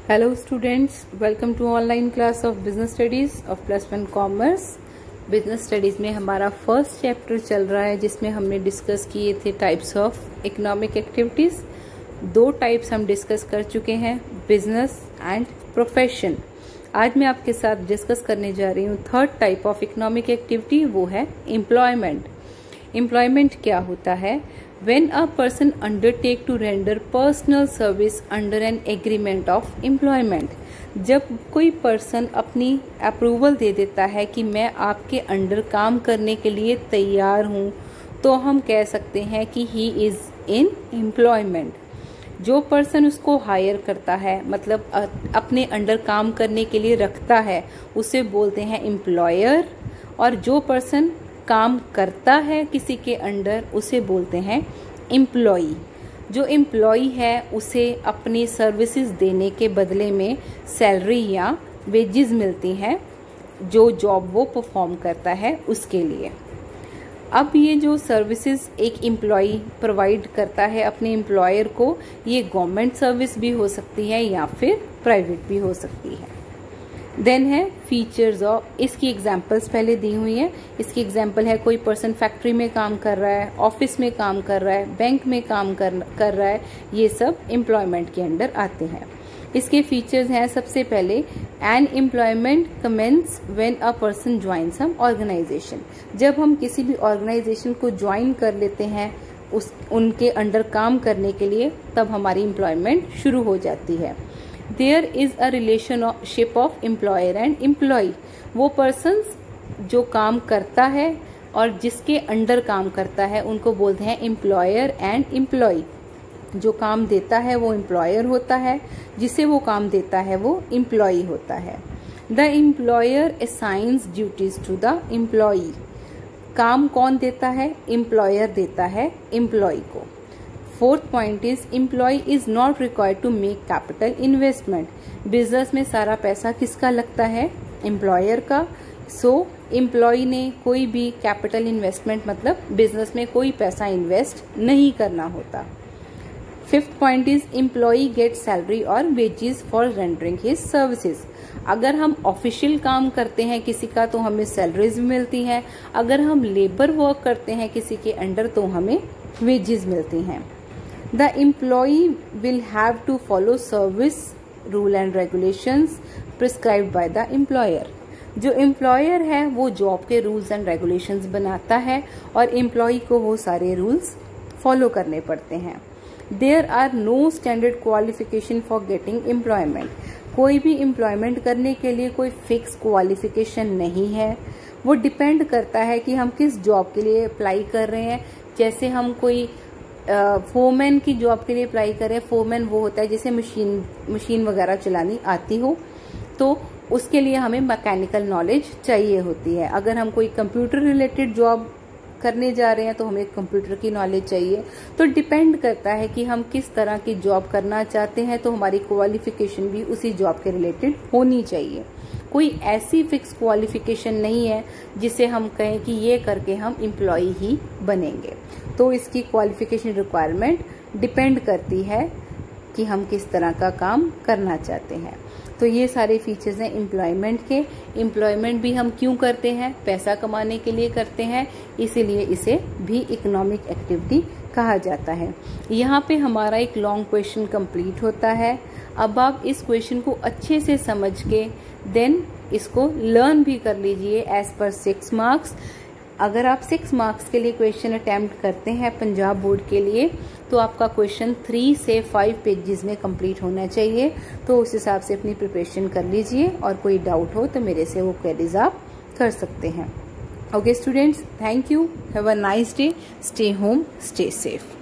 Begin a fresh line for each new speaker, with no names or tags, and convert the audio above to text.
Hello students, welcome to online class of business studies of +1 commerce। Business studies में हमारा first chapter चल रहा है जिसमें हमने डिस्कस किए थे types of economic activities. 2 types हम डिस्कस कर चुके हैं, बिजनेस एंड प्रोफेशन। आज मैं आपके साथ डिस्कस करने जा रही हूँ third type of economic activity, वो है एम्प्लॉयमेंट। एम्प्लॉयमेंट क्या होता है? When a person undertake to render personal service under an agreement of employment, जब कोई पर्सन अपनी अप्रूवल दे देता है कि मैं आपके अंडर काम करने के लिए तैयार हूँ, तो हम कह सकते हैं कि ही इज इन एम्प्लॉयमेंट। जो पर्सन उसको हायर करता है, मतलब अपने अंडर काम करने के लिए रखता है, उसे बोलते हैं एम्प्लॉयर। और जो पर्सन काम करता है किसी के अंडर, उसे बोलते हैं एम्प्लॉई। जो एम्प्लॉई है उसे अपनी सर्विसेज देने के बदले में सैलरी या वेजेस मिलती हैं, जो जॉब वो परफॉर्म करता है उसके लिए। अब ये जो सर्विसेज एक एम्प्लॉई प्रोवाइड करता है अपने एम्प्लॉयर को, ये गवर्नमेंट सर्विस भी हो सकती है या फिर प्राइवेट भी हो सकती है। देन है फीचर्स ऑफ, इसकी एग्जांपल्स पहले दी हुई है। इसकी एग्जांपल है कोई पर्सन फैक्ट्री में काम कर रहा है, ऑफिस में काम कर रहा है, बैंक में काम कर रहा है, ये सब एम्प्लॉयमेंट के अंडर आते हैं। इसके फीचर्स हैं, सबसे पहले an employment commence when a person join some organisation. जब हम किसी भी ऑर्गेनाइजेशन को ज्वाइन कर लेते हैं उनके अंडर काम करने के लिए, तब हमारी एम्प्लॉयमेंट शुरू हो जाती है। There is a relationship of employer and employee। वो पर्सन जो काम करता है और जिसके अंडर काम करता है, उनको बोलते हैं एम्प्लॉयर एंड एम्प्लॉई। जो काम देता है वो एम्प्लॉयर होता है, जिसे वो काम देता है वो एम्प्लॉई होता है। The employer assigns duties to the employee. काम कौन देता है? एम्प्लॉयर देता है एम्प्लॉई को। Fourth point is employ is not required to make capital investment. Business में सारा पैसा किसका लगता है? एम्प्लॉयर का। सो एम्प्लॉय ने कोई भी कैपिटल इन्वेस्टमेंट, मतलब बिजनेस में कोई पैसा इन्वेस्ट नहीं करना होता। Fifth point is employ get salary और wages for rendering his services. अगर हम ऑफिशियल काम करते हैं किसी का, तो हमें सैलरीज मिलती हैं। अगर हम लेबर वर्क करते हैं किसी के अंडर, तो हमें वेजेस मिलती हैं। The employee will have to follow service rule and regulations prescribed by the employer। जो एम्प्लॉयर है वो जॉब के रूल्स एंड रेगुलेशंस बनाता है और एम्प्लॉई को वो सारे रूल्स फॉलो करने पड़ते हैं। There are no standard qualification for getting employment। कोई भी एम्प्लॉयमेंट करने के लिए कोई फिक्स क्वालिफिकेशन नहीं है। वो डिपेंड करता है कि हम किस जॉब के लिए अप्लाई कर रहे हैं। जैसे हम कोई फोरमैन की जॉब के लिए अप्लाई करें, फोरमैन वो होता है जिसे मशीन वगैरह चलानी आती हो, तो उसके लिए हमें मैकेनिकल नॉलेज चाहिए होती है। अगर हम कोई कंप्यूटर रिलेटेड जॉब करने जा रहे हैं, तो हमें कंप्यूटर की नॉलेज चाहिए। तो डिपेंड करता है कि हम किस तरह की जॉब करना चाहते हैं, तो हमारी क्वालिफिकेशन भी उसी जॉब के रिलेटेड होनी चाहिए। कोई ऐसी फिक्स क्वालिफिकेशन नहीं है जिसे हम कहें कि ये करके हम एम्प्लॉय ही बनेंगे। तो इसकी क्वालिफिकेशन रिक्वायरमेंट डिपेंड करती है कि हम किस तरह का काम करना चाहते हैं। तो ये सारे फीचर्स हैं एम्प्लॉयमेंट के। एम्प्लॉयमेंट भी हम क्यों करते हैं? पैसा कमाने के लिए करते हैं, इसीलिए इसे भी इकोनॉमिक एक्टिविटी कहा जाता है। यहाँ पे हमारा एक लॉन्ग क्वेश्चन कंप्लीट होता है। अब आप इस क्वेश्चन को अच्छे से समझ के देन इसको लर्न भी कर लीजिए एज पर 6 मार्क्स। अगर आप 6 मार्क्स के लिए क्वेश्चन अटेम्प्ट करते हैं पंजाब बोर्ड के लिए, तो आपका क्वेश्चन 3 से 5 पेजेस में कंप्लीट होना चाहिए। तो उस हिसाब से अपनी प्रिपरेशन कर लीजिए, और कोई डाउट हो तो मेरे से वो क्वेरीज आप कर सकते हैं। Okay students, thank you, have a nice day, stay home, stay safe.